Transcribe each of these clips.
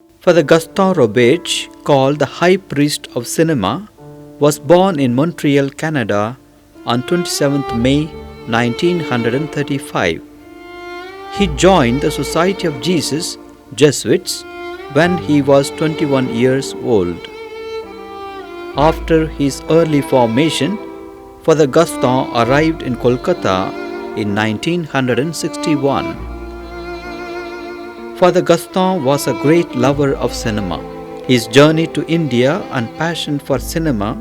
Father Gaston Robert, called the High Priest of Cinema, was born in Montreal, Canada on 27th May 1935. He joined the Society of Jesus Jesuits when he was 21 years old. After his early formation, Father Gaston arrived in Kolkata in 1961. Father Gaston was a great lover of cinema. His journey to India and passion for cinema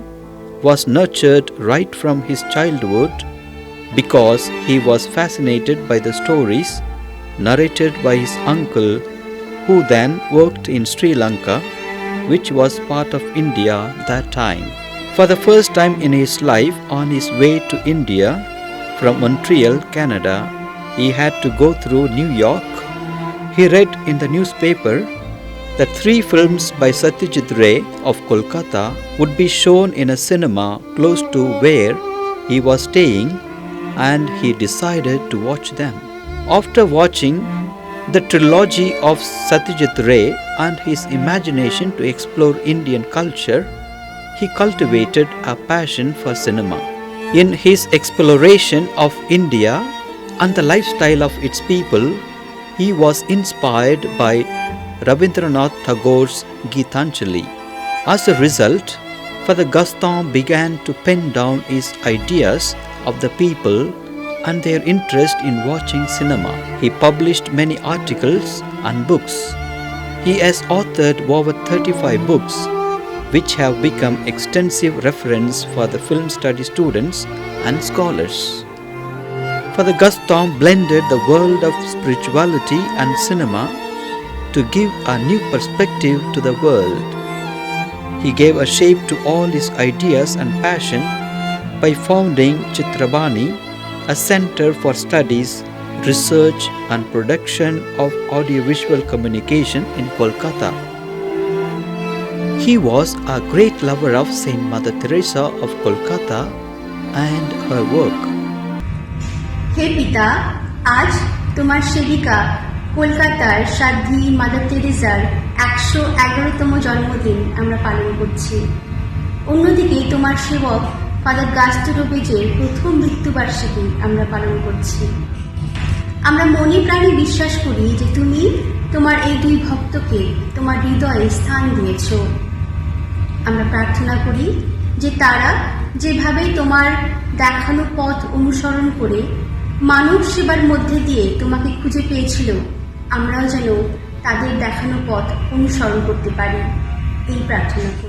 was nurtured right from his childhood because he was fascinated by the stories narrated by his uncle, who then worked in Sri Lanka, which was part of India that time. For the first time in his life, on his way to India from Montreal, Canada, he had to go through New York. He read in the newspaper that 3 films by Satyajit Ray of Kolkata would be shown in a cinema close to where he was staying, and he decided to watch them. After watching the trilogy of Satyajit Ray and his imagination to explore Indian culture, he cultivated a passion for cinema. In his exploration of India and the lifestyle of its people, he was inspired by Rabindranath Tagore's Gitanjali. As a result, Father Gaston began to pen down his ideas of the people and their interest in watching cinema. He published many articles and books. He has authored over 35 books, which have become extensive reference for the film study students and scholars. Father Gaston blended the world of spirituality and cinema to give a new perspective to the world. He gave a shape to all his ideas and passion by founding Chitrabani, a center for studies, research and production of audiovisual communication in Kolkata. He was a great lover of Saint Mother Teresa of Kolkata and her work. हे पिता, आज তোমার সেবিকা কলকাতার সাধ্বী mother তেরেসার 111তম জন্মদিন আমরা পালন করছি। অন্যদিকে তোমার সেবক ফাদার গাস্টন রোবেজের প্রথম মৃত্যুবার্ষিকী আমরা পালন করছি। আমরা মনে প্রাণে বিশ্বাস করি যে তুমি তোমার এই 2 ভক্তকে তোমার হৃদয়ে স্থান দিয়েছ। আমরা প্রার্থনা করি যে তারা যেভাবে তোমার দেখানো পথ অনুসরণ করে মানব সেবার মধ্যে দিয়ে তোমাকে খুঁজে পেয়েছিল, আমরাও যেন তাদের দেখানো পথ অনুসরণ করতে পারি, এই প্রার্থনা করি।